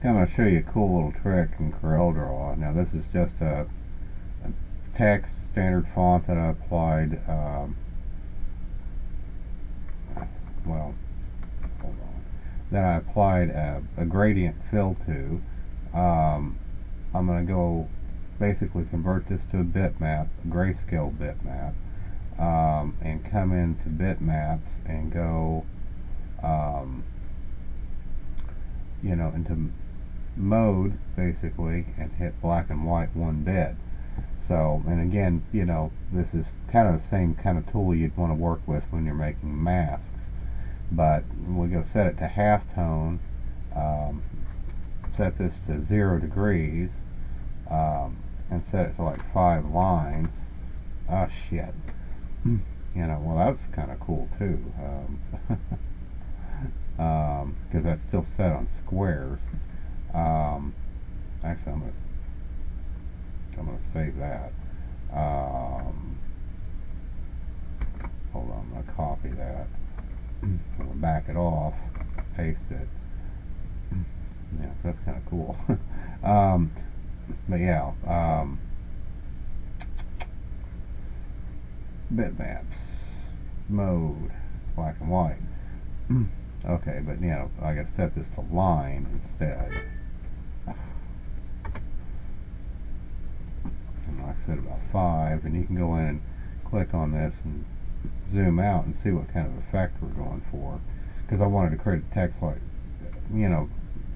I'm going to show you a cool little trick in CorelDraw. Now this is just a text standard font that I applied, well, hold on, that I applied a gradient fill to. I'm going to go basically convert this to a bitmap, a grayscale bitmap, and come into bitmaps and go into mode basically and hit black and white 1 bit. So, and again, this is kind of the same kind of tool you'd want to work with when you're making masks, but we go set it to halftone, set this to 0 degrees, and set it to like 5 lines. Oh shit. Well, that's kind of cool too, because that's still set on squares. Actually, I'm gonna save that. Hold on, I'm gonna copy that. I'm gonna back it off, paste it. Yeah, that's kind of cool. But yeah, bitmaps mode, black and white. Okay, but I got to set this to line instead. And like I said, about 5, and you can go in and click on this and zoom out and see what kind of effect we're going for. Because I wanted to create a text like,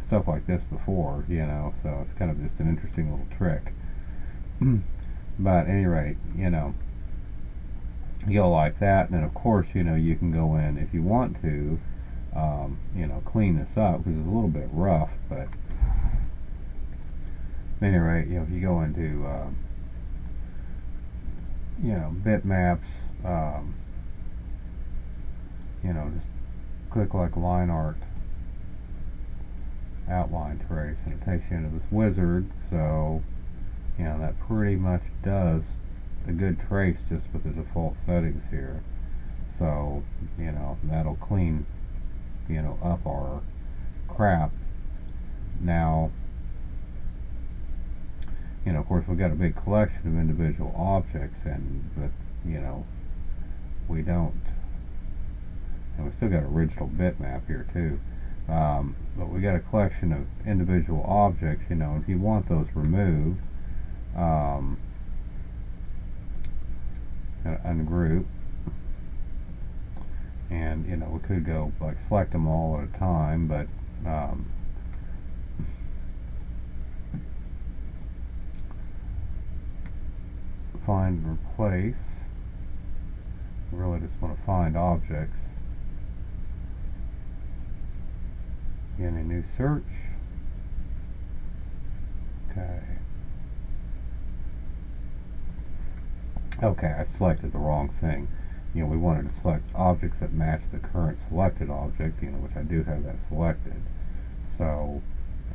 stuff like this before, so it's kind of just an interesting little trick. But at any rate, you'll like that, and then of course, you can go in if you want to, clean this up because it's a little bit rough, but at any rate, if you go into, bitmaps, just click like line art, outline trace, and it takes you into this wizard. So, that pretty much does a good trace just with the default settings here. So, that'll clean, up our crap. Now, of course, we've got a big collection of individual objects, but we don't, and we still got original bitmap here too. But we got a collection of individual objects, if you want those removed, ungroup, and we could go like select them all at a time, but find and replace, we really just want to find objects. Again, a new search. Okay, I selected the wrong thing. We wanted to select objects that match the current selected object, which I do have that selected. So,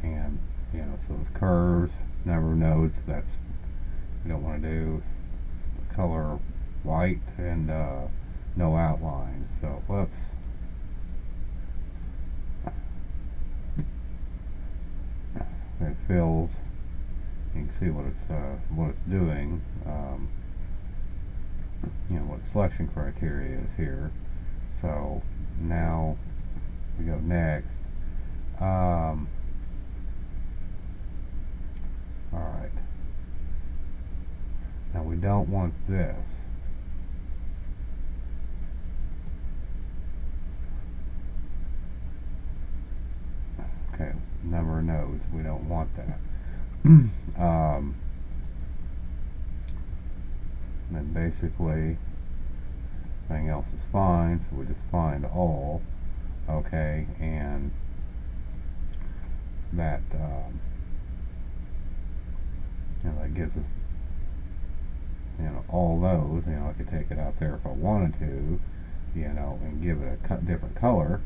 and so those curves, number of nodes, that's we don't want to do. Color white and no outline. So, whoops. It fills. You can see what it's doing. What selection criteria is here. So now we go next. All right. Now we don't want this. Okay, number of nodes. We don't want that. Then basically everything else is fine, so we just find all. Okay, and that that gives us all those. I could take it out there if I wanted to, and give it a different color.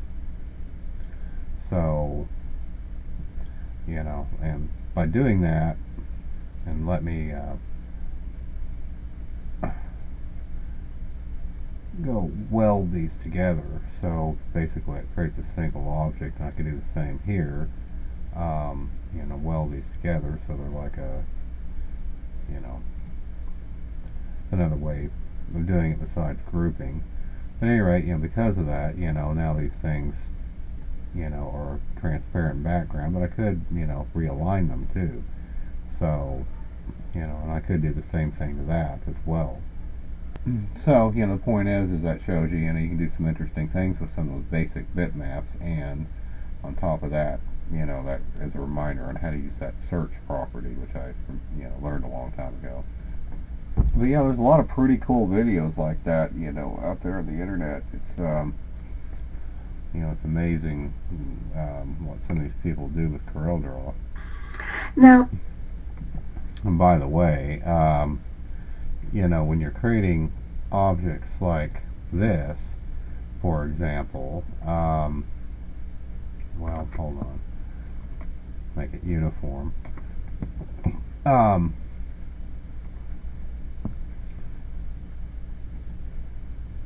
So, and by doing that, and let me go weld these together. So basically it creates a single object, and I can do the same here. you know, weld these together so they're like a, you know, it's another way of doing it besides grouping. But at any rate, you know, because of that, you know, now these things, you know, are transparent background, but I could, you know, realign them too. So, you know, and I could do the same thing to that as well. So, you know, the point is that shows you, you know, you can do some interesting things with some of those basic bitmaps, and on top of that, you know, that is a reminder on how to use that search property, which I, you know, learned a long time ago. But yeah, there's a lot of pretty cool videos like that, you know, out there on the internet. It's, you know, it's amazing what some of these people do with CorelDraw. Now, And by the way, you know, when you're creating objects like this, for example, well, hold on, make it uniform.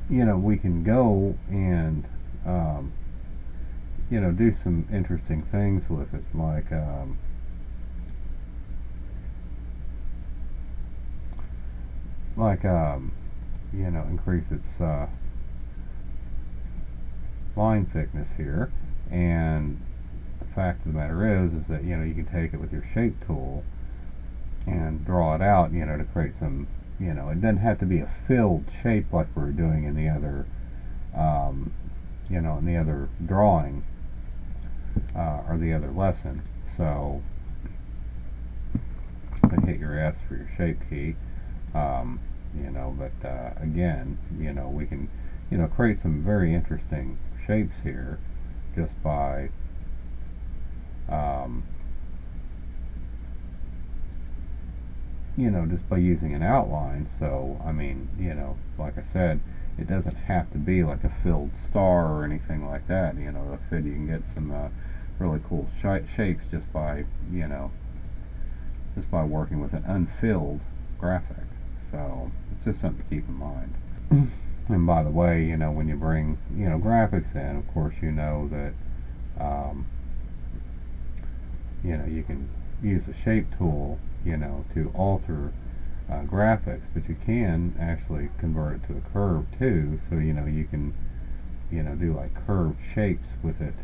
You know, we can go and, you know, do some interesting things with it, like, you know, increase its line thickness here. And the fact of the matter is that, you know, you can take it with your shape tool and draw it out, you know, to create some, you know, it doesn't have to be a filled shape like we were doing in the other, you know, in the other drawing, or the other lesson. So, then hit your S for your shape key. You know, but again, you know, we can, you know, create some very interesting shapes here just by, you know, just by using an outline. So, I mean, you know, like I said, it doesn't have to be like a filled star or anything like that. You know, like I said, you can get some really cool shapes just by, you know, just by working with an unfilled graphic. So it's just something to keep in mind. And by the way, you know, when you bring, you know, graphics in, of course, you know that, you know, you can use a shape tool, you know, to alter graphics, but you can actually convert it to a curve too. So, you know, you can, you know, do like curved shapes with it.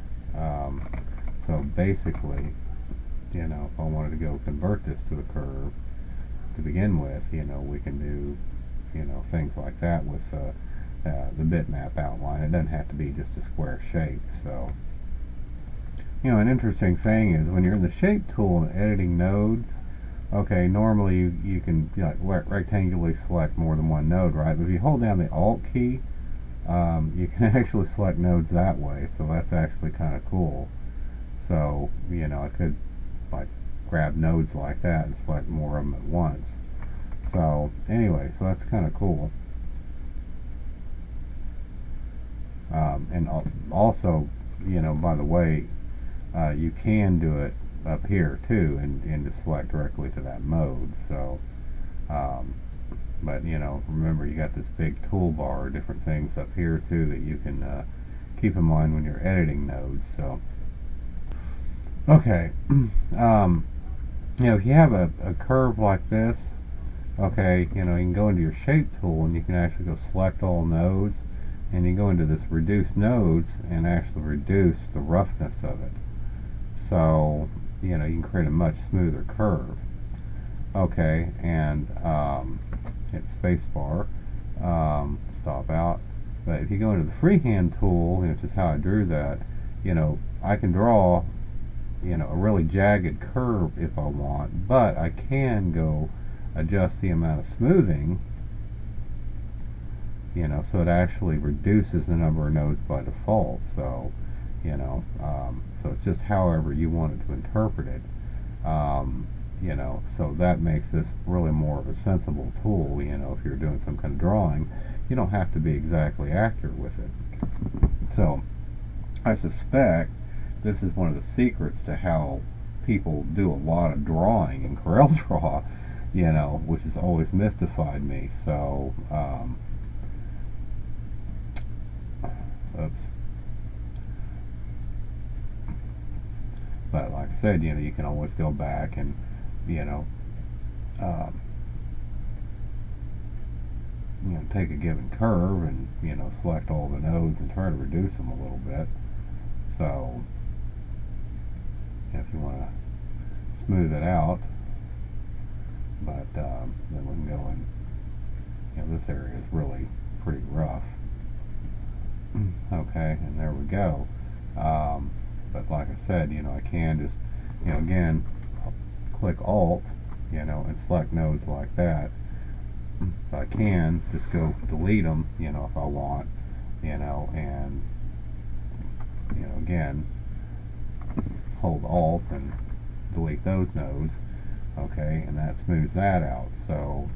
So basically, you know, if I wanted to go convert this to a curve to begin with, you know, we can do, you know, things like that with the bitmap outline. It doesn't have to be just a square shape. So, you know, an interesting thing is when you're in the shape tool and editing nodes, okay, normally you can, you know, like rectangularly select more than one node, right? But if you hold down the Alt key, you can actually select nodes that way. So that's actually kind of cool. So, you know, I could like grab nodes like that and select more of them at once. So anyway, so that's kind of cool. And also, you know, by the way, you can do it up here too, and just select directly to that mode. So, but you know, remember you got this big toolbar, different things up here too that you can keep in mind when you're editing nodes. So, okay. You know, if you have a curve like this, okay, you know, you can go into your shape tool and you can actually go select all nodes, and you go into this reduce nodes and actually reduce the roughness of it. So, you know, you can create a much smoother curve. Okay, and hit spacebar, stop out. But if you go into the freehand tool, which is how I drew that, you know, I can draw, you know, a really jagged curve if I want, but I can go adjust the amount of smoothing, you know, so it actually reduces the number of nodes by default. So, you know, so it's just however you want it to interpret it. You know, so that makes this really more of a sensible tool. You know, if you're doing some kind of drawing, you don't have to be exactly accurate with it. So I suspect this is one of the secrets to how people do a lot of drawing in CorelDraw, you know, which has always mystified me. So, oops. But like I said, you can always go back and, um, take a given curve and, select all the nodes and try to reduce them a little bit. So, if you want to smooth it out, but then we can go in, this area is really pretty rough. Okay, and there we go. But like I said, I can just, again, click Alt, and select nodes like that. But I can just go delete them, if I want, and, again, hold Alt and delete those nodes. Okay, and that smooths that out. So,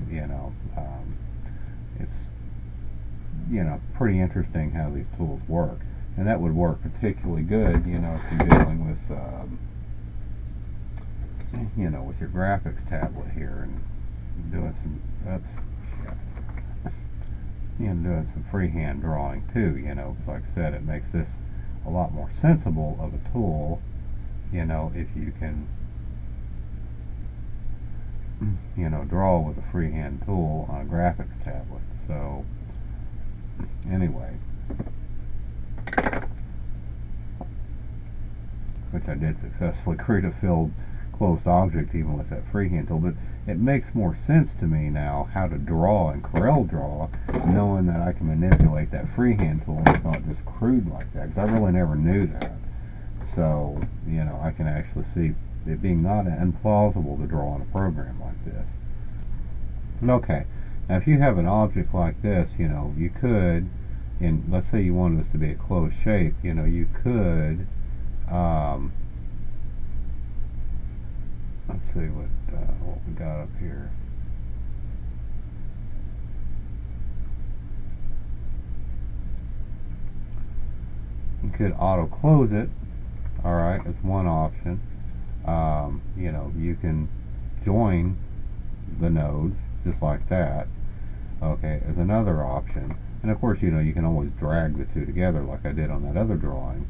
it's, pretty interesting how these tools work. And that would work particularly good, if you're dealing with, with your graphics tablet here and doing some, doing some freehand drawing too, because like I said, it makes this a lot more sensible of a tool, if you can, draw with a freehand tool on a graphics tablet. So, anyway, which I did successfully create a filled closed object even with that freehand tool, but it makes more sense to me now how to draw in CorelDraw, knowing that I can manipulate that freehand tool and it's not just crude like that, because I really never knew that. So, I can actually see it being not implausible to draw in a program like this. Okay, now if you have an object like this, you could, let's say you wanted this to be a closed shape, you could, let's see what we got up here. You could auto close it, alright, as one option. You can join the nodes just like that, okay, as another option. And of course, you can always drag the two together like I did on that other drawing.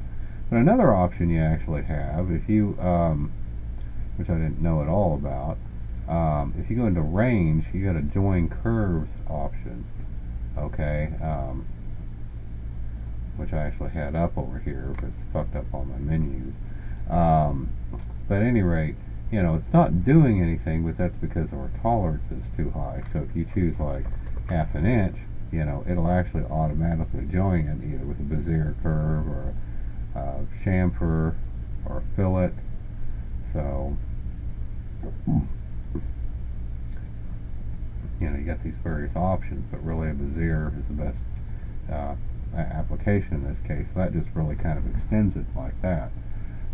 But another option you actually have, if you, which I didn't know at all about, if you go into range, you got a join curves option, okay, which I actually had up over here, but it's fucked up on my menus. But at any rate, it's not doing anything, but that's because our tolerance is too high. So if you choose like ½ an inch, it'll actually automatically join it either with a Bezier curve or a chamfer or a fillet. So, you got these various options, but really a Bezier is the best application in this case. So that just really kind of extends it like that.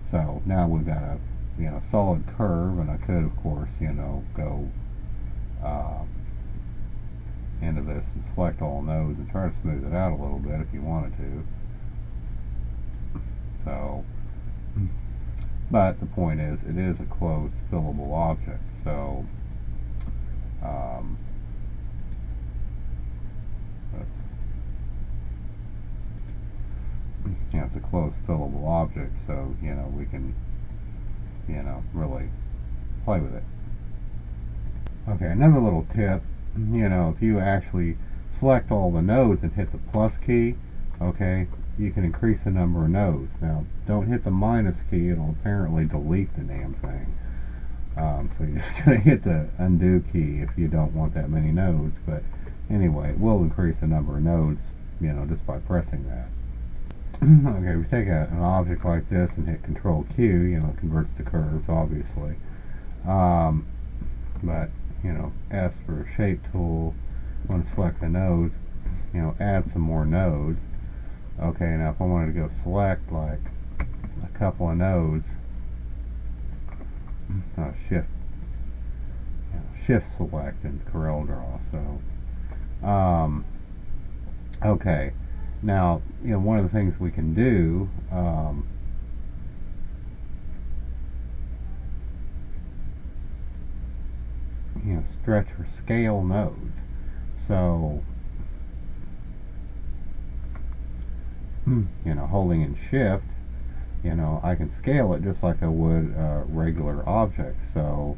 So now we've got a solid curve, and I could of course go into this and select all nodes and try to smooth it out a little bit if you wanted to. So, but the point is, it is a closed fillable object. So, it's a closed fillable object, so we can really play with it. Okay, another little tip, if you actually select all the nodes and hit the plus key, okay, you can increase the number of nodes. Now, don't hit the minus key, it'll apparently delete the damn thing. So you're just going to hit the undo key if you don't want that many nodes, but anyway, it will increase the number of nodes, just by pressing that. Okay, we take an object like this and hit Control Q, it converts to curves, obviously. But, S for shape tool, want to select the nodes, add some more nodes. Okay, now if I wanted to go select like a couple of nodes, shift select in CorelDraw. So, okay. Now, one of the things we can do, stretch or scale nodes. So, holding in Shift, you know, I can scale it just like I would a regular object. So,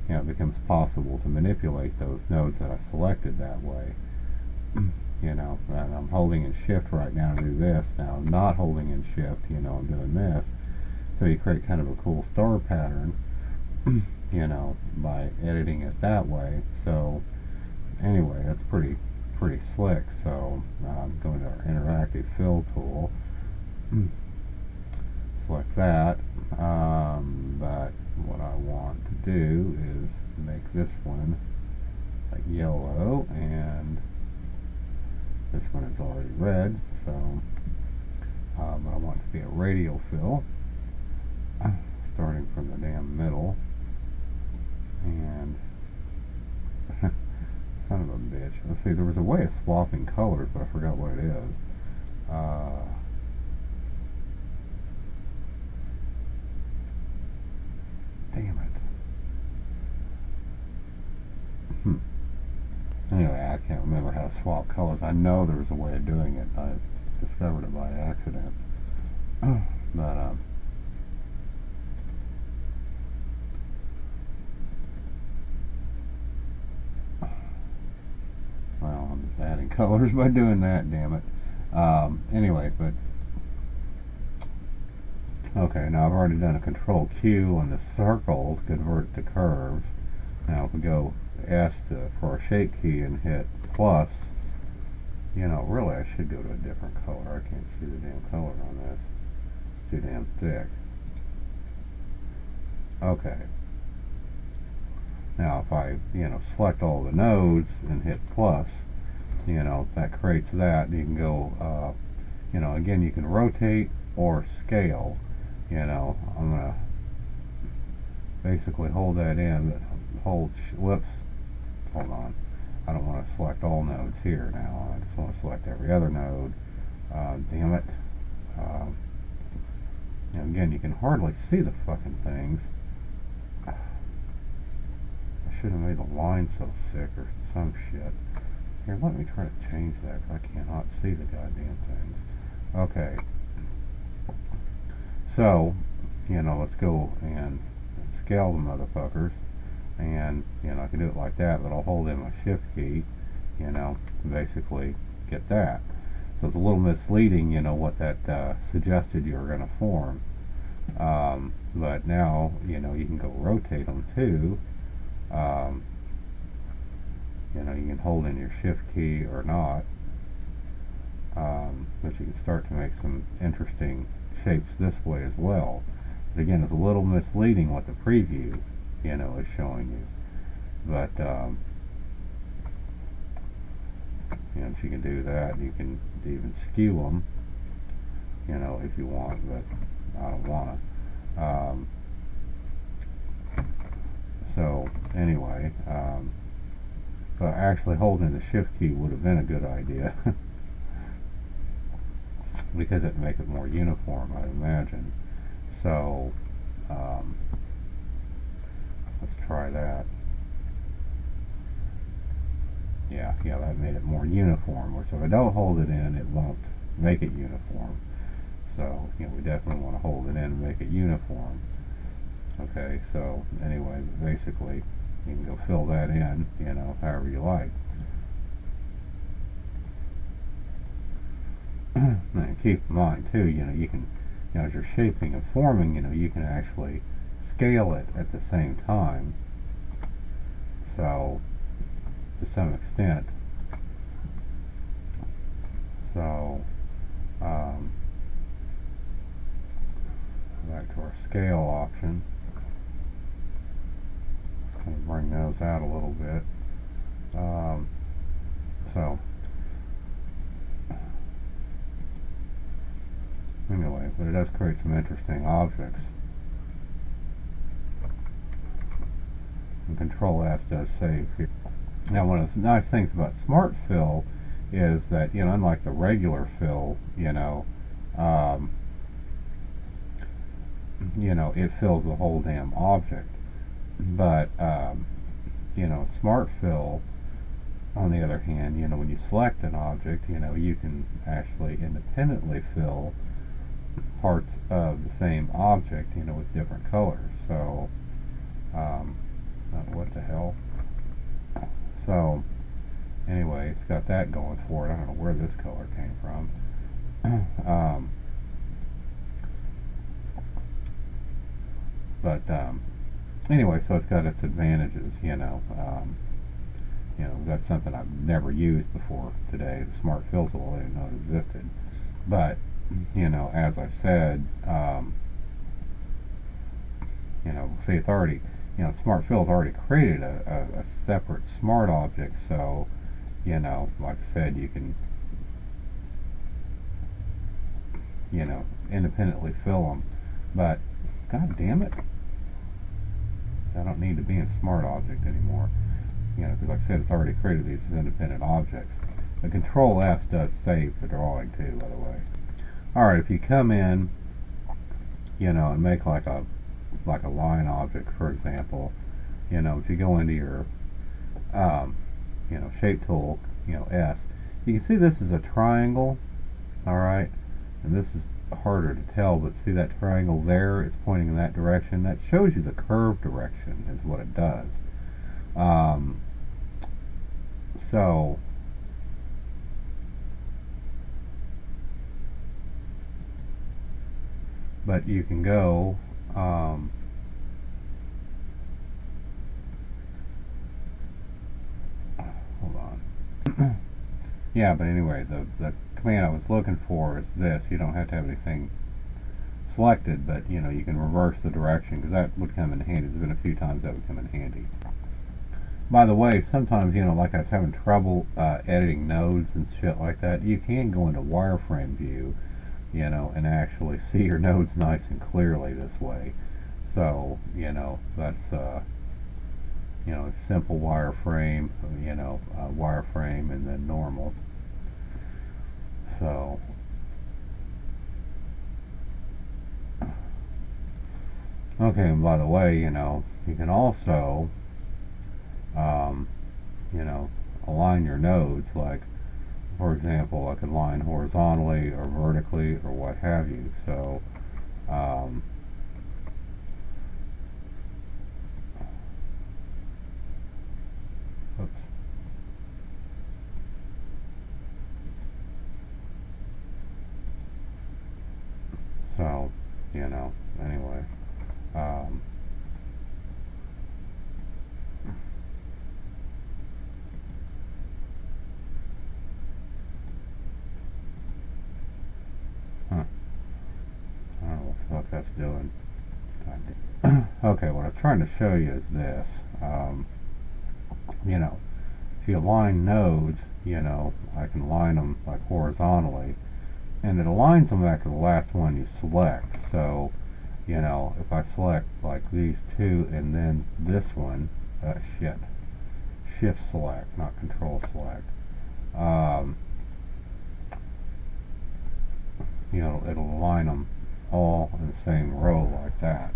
you know, it becomes possible to manipulate those nodes that I selected that way. You know, and I'm holding in shift right now to do this. Now I'm not holding in shift, you know, I'm doing this. So you create kind of a cool star pattern, you know, by editing it that way. So anyway, that's pretty slick. So I'm going to our interactive fill tool, select that, but what I want to do is make this one like yellow, and this one is already red, so but I want it to be a radial fill, starting from the damn middle, and son of a bitch. Let's see, there was a way of swapping colors, but I forgot what it is. Damn it. Anyway, I can't remember how to swap colors. I know there was a way of doing it. I discovered it by accident. But, well, I'm just adding colors by doing that, damn it. Anyway, but okay, now I've already done a Control Q on the circle to convert to curves. Now if we go S for our shape key and hit plus, you know, really I should go to a different color. I can't see the damn color on this. It's too damn thick. Okay. Now if I, you know, select all the nodes and hit plus, you know, that creates that. You can go, you know, again, you can rotate or scale. You know, I'm going to basically hold that in, but whoops, hold on. I don't want to select all nodes here now. I just want to select every other node. Damn it. You know, again, you can hardly see the fucking things. I should have made the line so thick or some shit. Here, let me try to change that, because I cannot see the goddamn things. Okay. So, you know, let's go and scale the motherfuckers. And, you know, I can do it like that, but I'll hold in my shift key, you know, to basically get that. So it's a little misleading, you know, what that suggested you were going to form. But now, you know, you can go rotate them too. You know, you can hold in your shift key or not. But you can start to make some interesting shapes this way as well. But again, it's a little misleading what the preview, you know, is showing you. But you know, you can do that. You can even skew them, you know, if you want, but I don't want to. So anyway, but actually holding the shift key would have been a good idea. Because it'd make it more uniform, I imagine. So let's try that. Yeah, that made it more uniform. So if I don't hold it in, it won't make it uniform. So, you know, we definitely want to hold it in and make it uniform. Okay, so anyway, basically, you can go fill that in, you know, however you like. And keep in mind too, you know, you can, you know, as you're shaping and forming, you know, you can actually scale it at the same time. So, to some extent. So, back to our scale option. Kind of bring those out a little bit. So, anyway, but it does create some interesting objects. And Control S does save here. Now, one of the nice things about Smart Fill is that, you know, unlike the regular fill, you know, it fills the whole damn object. But, you know, Smart Fill, on the other hand, you know, when you select an object, you know, you can actually independently fill parts of the same object, with different colors. So, what the hell? So, anyway, it's got that going for it. I don't know where this color came from. Anyway, so it's got its advantages, that's something I've never used before today. The Smart Fill tool, I didn't know it existed. But, as I said, see, it's already, Smart Fill's already created a separate smart object, so, like I said, you can, independently fill them. But, god damn it, I don't need to be in Smart Object anymore, because like I said, it's already created these as independent objects. The Control F does save the drawing too, by the way. Alright, if you come in, and make like a line object, for example, if you go into your, shape tool, S, you can see this is a triangle, alright, and this is harder to tell, but see that triangle there, it's pointing in that direction. That shows you the curve direction is what it does. So but you can go hold on. Yeah, but anyway, the command I was looking for is this. You don't have to have anything selected, but you can reverse the direction, because that would come in handy. There's been a few times that would come in handy. By the way, sometimes, like I was having trouble editing nodes and shit like that, you can go into Wireframe view, and actually see your nodes nice and clearly this way. So, that's simple wireframe, wireframe, and then normal. So, okay, and by the way, you can also, align your nodes, like, for example, I could line horizontally or vertically or what have you. So, oops. So, anyway, I don't know what the fuck that's doing. Okay, what I'm trying to show you is this. If you align nodes, I can line them like horizontally, and it aligns them back to the last one you select. So, if I select like these two and then this one, shift select, not control select, it'll align them all in the same row like that.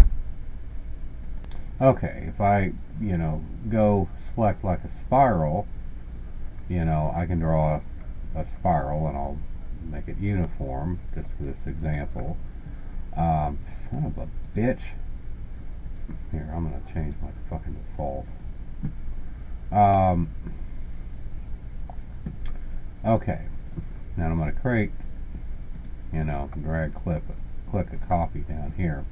Okay, if I, go select like a spiral, I can draw a spiral, and I'll make it uniform just for this example. Son of a bitch. Here, I'm going to change my fucking default. Okay, now I'm going to create, drag, click a copy down here.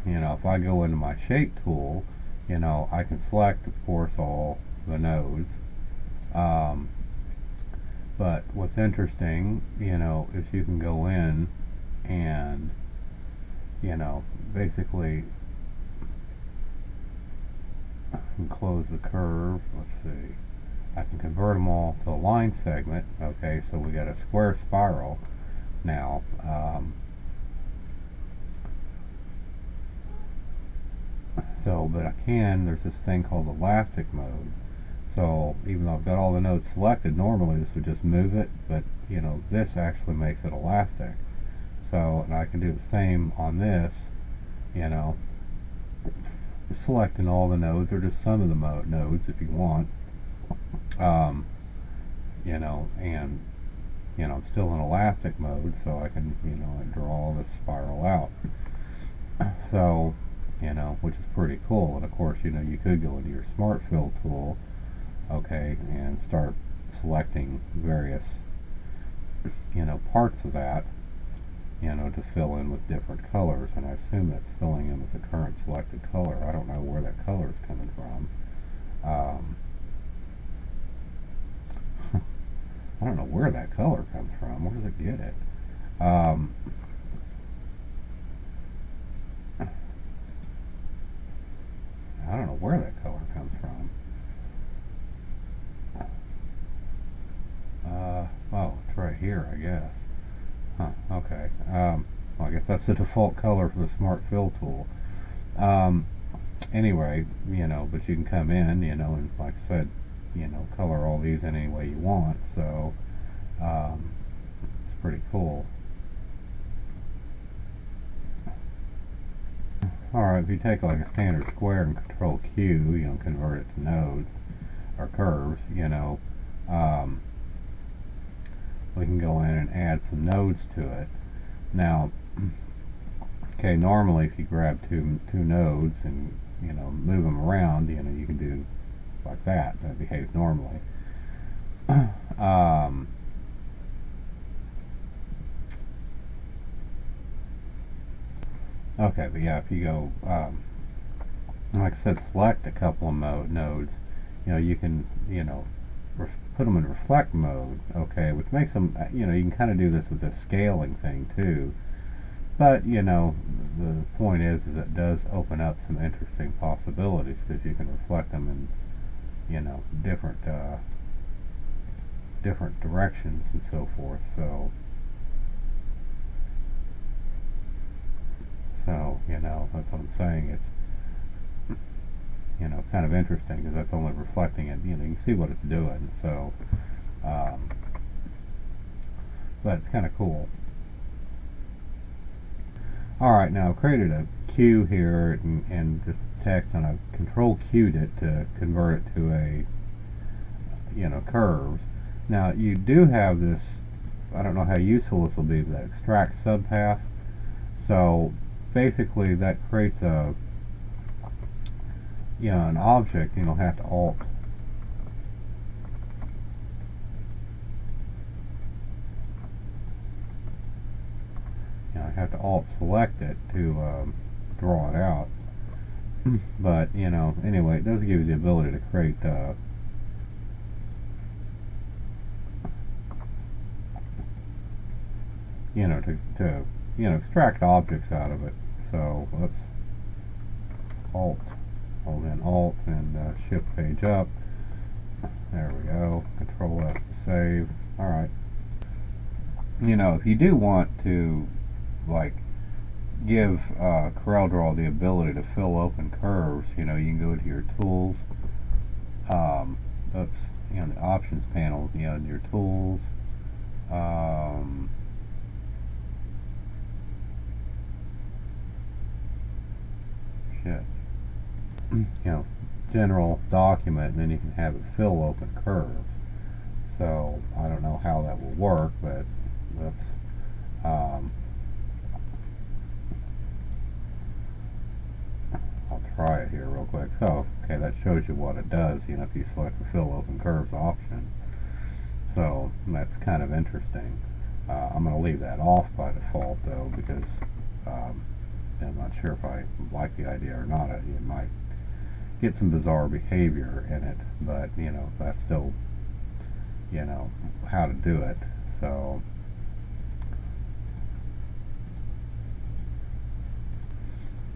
If I go into my shape tool, I can select, of course, all the nodes. But what's interesting, is you can go in and, basically I can close the curve. Let's see. I can convert them all to a line segment. Okay, so we got a square spiral now. But I can, there's this thing called elastic mode. So even though I've got all the nodes selected, normally this would just move it, but this actually makes it elastic. So, and I can do the same on this, selecting all the nodes, or just some of the nodes if you want, and you know, I'm still in elastic mode, so I can, you know, draw this spiral out. So, you know, which is pretty cool. And of course, you know, you could go into your Smart Fill tool, okay, and start selecting various, you know, parts of that, you know, to fill in with different colors. And I assume that's filling in with the current selected color. I don't know where that color is coming from. I don't know where that color comes from. Where does it get it? I don't know where that color comes from. Oh, it's right here, I guess. Huh, okay. Well, I guess that's the default color for the Smart Fill tool. Anyway, you know, but you can come in, you know, and like I said, you know, color all these in any way you want, so it's pretty cool. Alright, if you take like a standard square and Control Q, you know, convert it to nodes or curves, you know, we can go in and add some nodes to it. Now, okay, normally if you grab two nodes and, you know, move them around, you know, you can do like that. That behaves normally. Okay, but yeah, if you go, like I said, select a couple of nodes, you know, you can, you know, put them in reflect mode, okay, which makes them, you know, you can kind of do this with the scaling thing too. But, you know, the point is it does open up some interesting possibilities because you can reflect them in, you know, different directions and so forth. So, you know, that's what I'm saying. It's, you know, kind of interesting because that's only reflecting it. You know, you can see what it's doing. So, but it's kind of cool. Alright, now I've created a Q here and just text, and I've Control Q'd it to convert it to a, you know, curves. Now you do have this, I don't know how useful this will be, but that extract subpath. So basically that creates a, you know, an object, you know, have to Alt select it to draw it out. But, you know, anyway, it does give you the ability to create you know, to you know, extract objects out of it. So let's hold in Alt and shift page up. There we go. Control S to save. Alright. You know, if you do want to, like, give CorelDraw the ability to fill open curves, you know, you can go to your tools, you know, the options panel, you know, your tools, you know, general document, and then you can have it fill open curves. So I don't know how that will work, but let's I'll try it here real quick. So okay, that shows you what it does, you know, if you select the fill open curves option. So that's kind of interesting. I'm going to leave that off by default though, because I'm not sure if I like the idea or not. It might get some bizarre behavior in it, but you know, that's still, you know, how to do it. So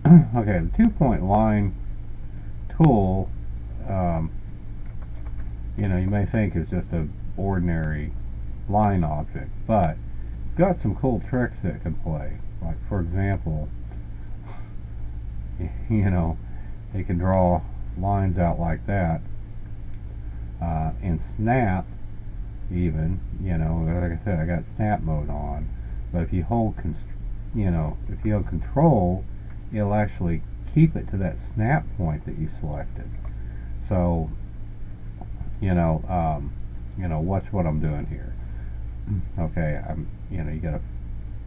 okay, the 2-point line tool, you know, you may think is just a ordinary line object, but it's got some cool tricks that it can play. Like, for example, you know, you can draw lines out like that, and snap even, you know, like I said, I got snap mode on, but if you hold control, it'll actually keep it to that snap point that you selected. So, you know, watch what I'm doing here. Okay, you know, you gotta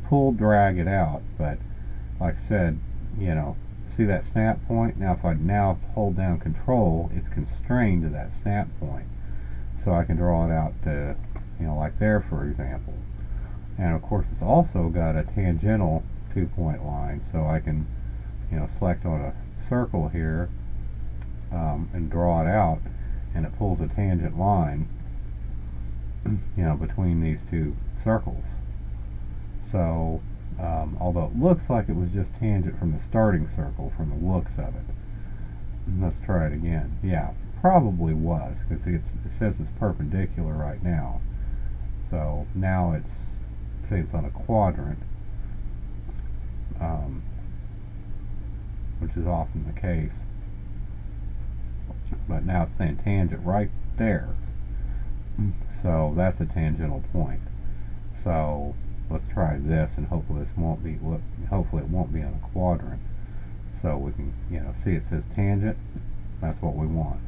pull, drag it out, but like I said, you know, see that snap point? Now if I now hold down Control, it's constrained to that snap point. So I can draw it out to, you know, like there, for example. And of course it's also got a tangential 2-point line, so I can, you know, select on a circle here and draw it out, and it pulls a tangent line, you know, between these two circles. So although it looks like it was just tangent from the starting circle from the looks of it. Let's try it again. Yeah, probably was, because it says it's perpendicular right now. So now it's, say it's on a quadrant, which is often the case. But now it's saying tangent right there. So that's a tangential point. So let's try this, and hopefully this won't be, hopefully it won't be on a quadrant. So we can, you know, see it says tangent. That's what we want.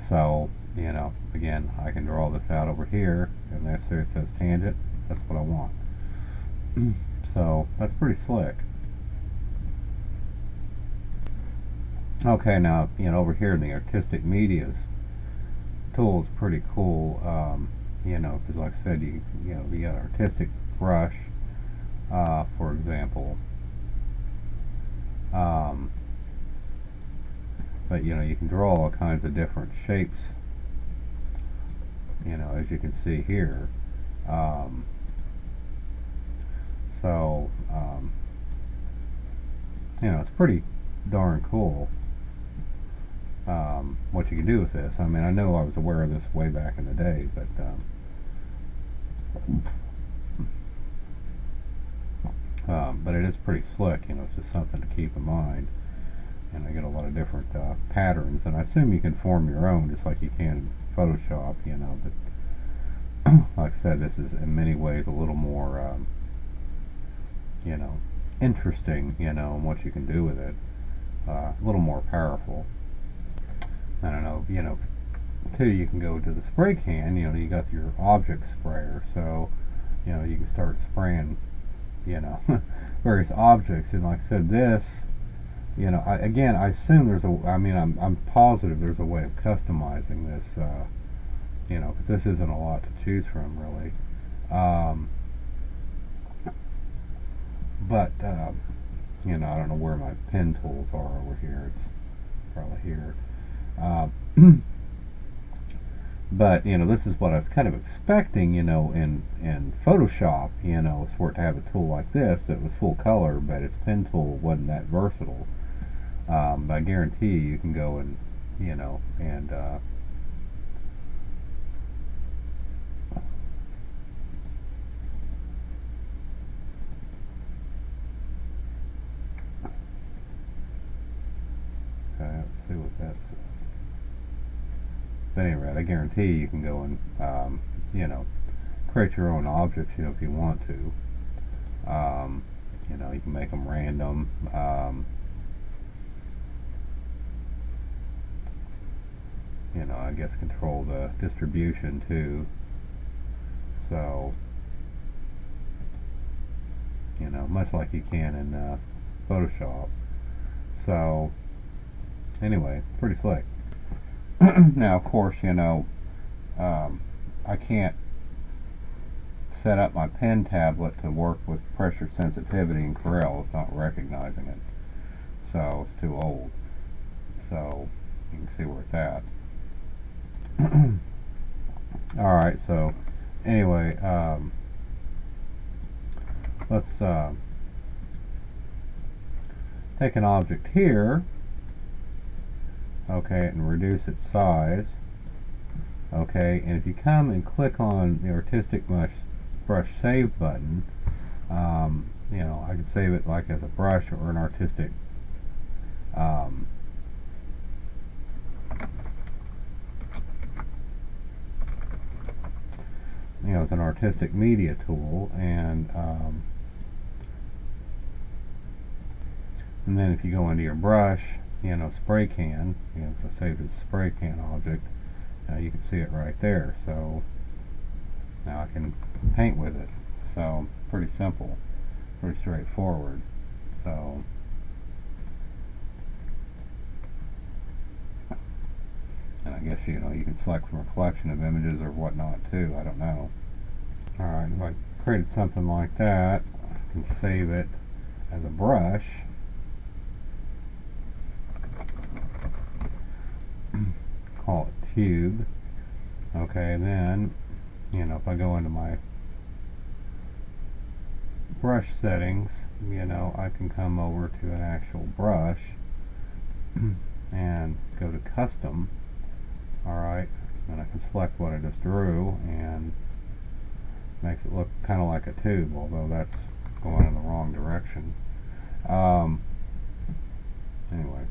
So, you know, again, I can draw this out over here, and there it says tangent. That's what I want. So that's pretty slick. Okay, now, you know, over here in the artistic medias tool is pretty cool. You know, because like I said, you know, you got artistic brush, for example. But you know, you can draw all kinds of different shapes, you know, as you can see here. You know, it's pretty darn cool what you can do with this. I mean, I know I was aware of this way back in the day, but but it is pretty slick. You know, it's just something to keep in mind. And I get a lot of different patterns, and I assume you can form your own just like you can in Photoshop, you know, but like I said, this is in many ways a little more you know, interesting, you know, and what you can do with it, a little more powerful. I don't know, you know, too, you can go to the spray can, you know, you got your object sprayer, so, you know, you can start spraying, you know, various objects. And like I said, this, you know, again, I assume there's a, I mean, I'm positive there's a way of customizing this, you know, because this isn't a lot to choose from, really. But, you know, I don't know where my pen tools are over here. It's probably here. But, you know, this is what I was kind of expecting, you know, in Photoshop, you know, is for it to have a tool like this that was full color, but its pen tool wasn't that versatile. But I guarantee you can go and, you know, and okay, let's see what that says. But anyway, I guarantee you can go and, you know, create your own objects, you know, if you want to. You know, you can make them random. You know, I guess control the distribution too. So, you know, much like you can in Photoshop. So, anyway, pretty slick. Now, of course, you know, I can't set up my pen tablet to work with pressure sensitivity in Corel. It's not recognizing it, so it's too old. So you can see where it's at. Alright, so anyway, let's take an object here, okay, and reduce its size. Okay, and if you come and click on the artistic brush save button, you know, I could save it like as a brush or an artistic you know, as an artistic media tool, and then if you go into your brush, you know, spray can, you know, so save as spray can object, you can see it right there. So now I can paint with it. So pretty simple, pretty straightforward. So and I guess you can select from a collection of images or whatnot too. I don't know. Alright, if I created something like that, I can save it as a brush. Call it cube. Okay, then if I go into my brush settings, I can come over to an actual brush and go to custom. Alright, and I can select what I just drew, and makes it look kind of like a tube, although that's going in the wrong direction. Anyway.